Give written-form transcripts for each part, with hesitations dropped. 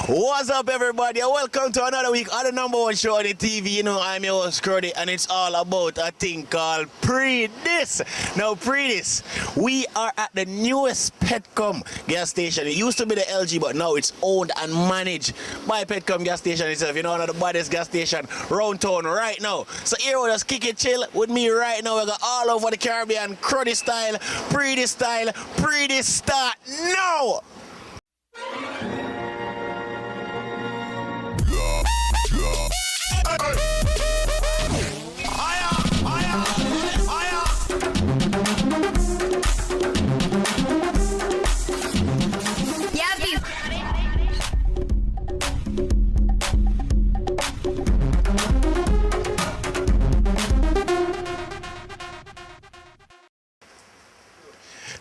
What's up, everybody? And welcome to another week on the #1 show on the TV. You know, I'm your host, Cruddy, and it's all about a thing called Pre-Dis. Now, Pre-Dis, we are at the newest Petcom gas station. It used to be the LG, but now it's owned and managed by Petcom gas station itself. You know, one of the baddest gas station around town right now. So here we just kick it chill with me right now. We got all over the Caribbean, Cruddy style, Pre-Dis style, Pre-Dis start now!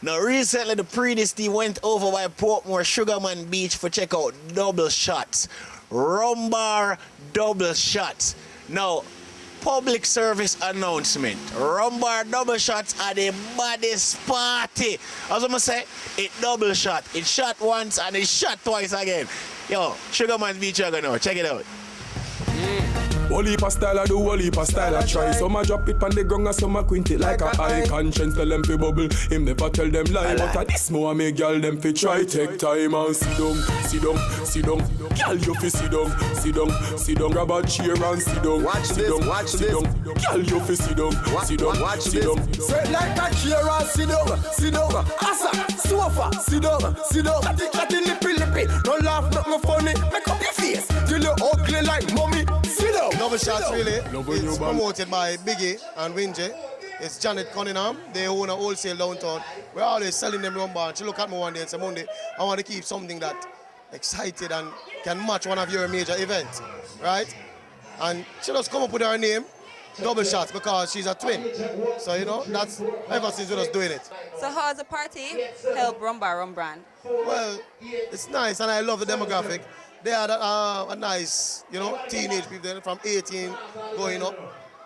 Now, recently, the Pre-Dis team went over by Portmore Sugarman Beach for check out double shots. Rum bar double shots. Now, public service announcement. Rum bar double shots are the baddest party. As I'm say, it double shot. It shot once and it shot twice again. Yo, Sugarman Beach, you're gonna know. Check it out. Whole heap of style I do, whole heap of style I try. Some I drop it on the ground and some I quint it like a high. Conscience tell them fi bubble, him never tell them lie. But at this more I make girl them fi try. Take time and sit down, sit down, sit down. Girl you fi sit down, sit down, sit down. Grab a chair and sit down, watch this, watch this. Girl you fi sit down, sit down, watch sit down. Sit like a chair and sit down, sit down. Asa, sofa, sit down, sit down. Chatty, lippy, lippy. No laugh, not no funny. Make up your face till you ugly like mommy. Sit down. Double shots really. It's promoted by Biggie and Wingy. It's Janet Cunningham. They own a wholesale downtown. We're always selling them rum bar. She look at me one day and say, Monday, I want to keep something that excited and can match one of your major events, right? And she just come up with her name, Double Shots, because she's a twin. So, you know, that's ever since we're just doing it. So how's the party help Rum Bar Rum Brand? Well, it's nice and I love the demographic. They are a nice, you know, teenage people from 18 going up,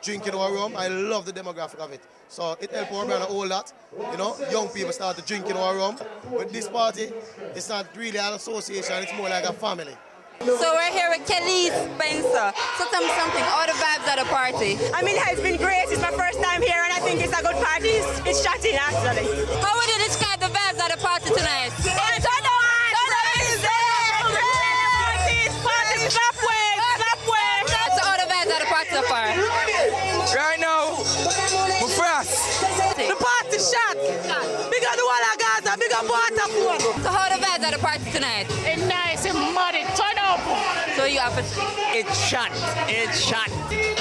drinking our rum. I love the demographic of it. So it helps our brand all that. You know, young people start to drinking our rum. With this party, it's not really an association, it's more like a family. So we're here with Kelly Spencer. So tell me something, all the vibes at the party. I mean, it's been great. It's my first time here and I think it's a good party. It's chatting actually. How would you describe the vibes at the party tonight? It's so far? Right now, we're fast. The party shot. Big up the Walla Gaza, big up Waterford. So how the vibes at the party tonight? It's nice and muddy. Turn up. So you have It's shot. It's shot.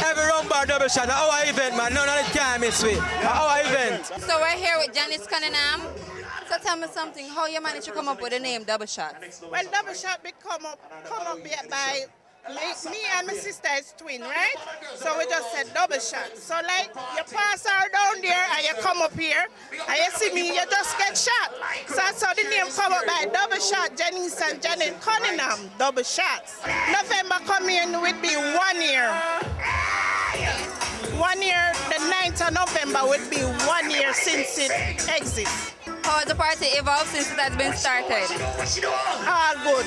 Every rum bar double shot. Our event, man. None of it can miss it. Our event. So we're here with Janice Cunningham. So tell me something, how you managed to come up with the name Double Shot? Well, Double Shot come up by me and my sister is twin, right? So we just said double shot. So like you pass her down there and you come up here and you see me, you just get shot. So that's how the name come up by Double Shot, Janice and Janet Cunningham, Double Shots. November coming will be 1 year. 1 year, the 9th of November will be 1 year since it exists. How has the party evolved since it has been started? All good.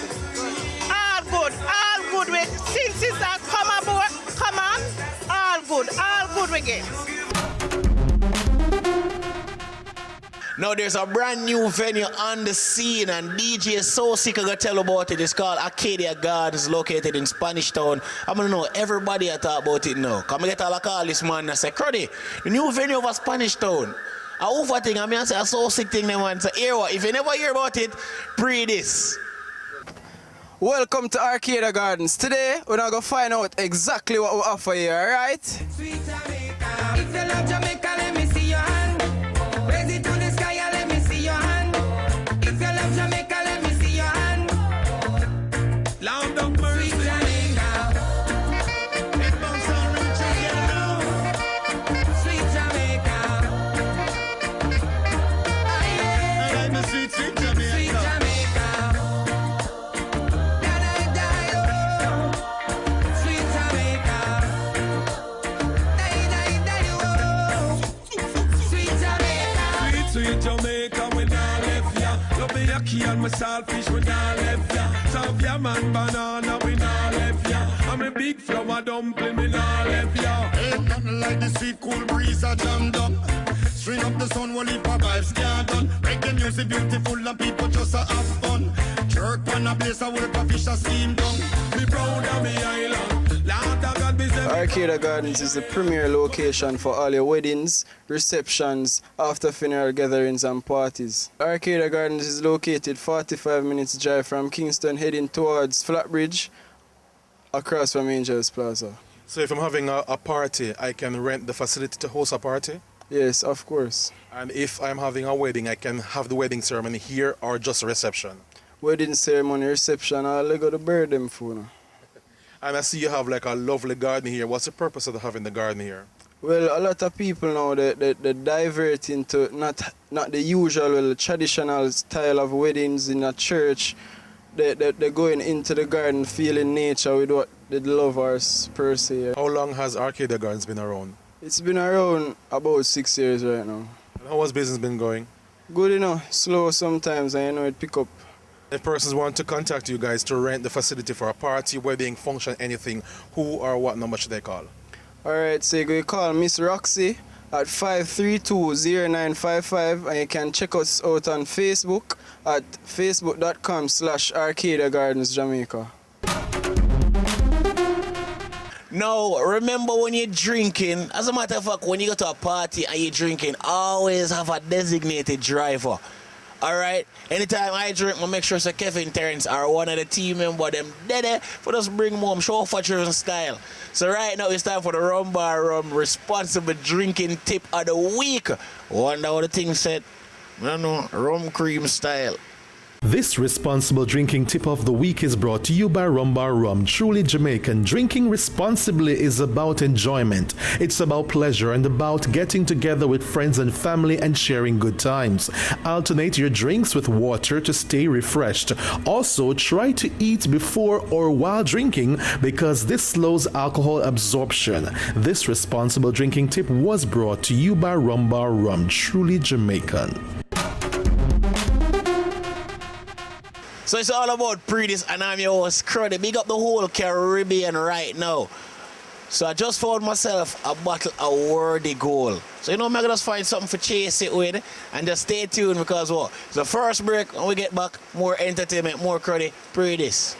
All good. All good with since it's a come on, all good we get. Now there's a brand new venue on the scene and DJ So Sick I tell about it. It's called Arcadia Gardens, located in Spanish Town. I'm gonna know everybody I talk about it now. Come get all I call this man and say, Cruddy, the new venue of Spanish Town. I over thing, I mean I say a So Sick thing, man. So hear what? If you never hear about it, Pre-Dis. Welcome to Arcadia Gardens. Today, we're going to find out exactly what we offer here, alright? If you love Jamaica, let me see your hand. Raise it to the sky and let me see your hand. If you love Jamaica, let me see your hand. Loud up Marie Jamaica. It bounce on room to yellow. Sweet Jamaica. I like the sweet Jamaica. Sweet Jamaica. I'm a saltfish, we not left ya. Savia man banana, we not left ya. I'm a big flower dumpling, we not left ya. Ain't nothing like the sweet cool breeze I jammed up. String up the sun, while if our vibes can't done. Reggae music beautiful and people just a have fun. Jerk on a place, I work a fish a steam down. Me proud of me island. Lord of God, me say Arcada Gardens is the premier location for all your weddings, receptions, after funeral gatherings and parties. Arcada Gardens is located 45 minutes drive from Kingston heading towards Flatbridge across from Angels Plaza. So if I'm having a party, I can rent the facility to host a party? Yes, of course. And if I'm having a wedding, I can have the wedding ceremony here or just a reception? Wedding ceremony, reception, all they got to bury them for now. And I see you have like a lovely garden here. What's the purpose of having the garden here? Well, a lot of people now, they divert into not the usual traditional style of weddings in a church. They're going into the garden, feeling nature with what they love us per se. How long has Arcada Gardens been around? It's been around about 6 years right now. And how has business been going? Good enough, slow sometimes, and it pick up. If persons want to contact you guys to rent the facility for a party, wedding, function, anything, who or what number should they call? Alright, so you can call Miss Roxy at 532-0955, and you can check us out on Facebook at facebook.com/Arcada Gardens Jamaica. Now, remember when you're drinking, as a matter of fact, when you go to a party and you're drinking, always have a designated driver. Alright? Anytime I drink, I make sure so Kevin Terrence or one of the team members, them dead for us bring home show for driven style. So right now it's time for the Rum Bar Rum responsible drinking tip of the week. Wonder what the thing said? I don't know, rum cream style. This responsible drinking tip of the week is brought to you by Rum Bar Rum. Truly Jamaican. Drinking responsibly is about enjoyment. It's about pleasure and about getting together with friends and family and sharing good times. Alternate your drinks with water to stay refreshed. Also, try to eat before or while drinking because this slows alcohol absorption. This responsible drinking tip was brought to you by Rum Bar Rum. Truly Jamaican. So it's all about Predis, and I'm your host, Cruddy. Big up the whole Caribbean right now. So I just found myself a bottle of Worthy Gold. So you know, I'm going to just find something to chase it with, and just stay tuned because what? It's the first break, and we get back, more entertainment, more Cruddy, Predis.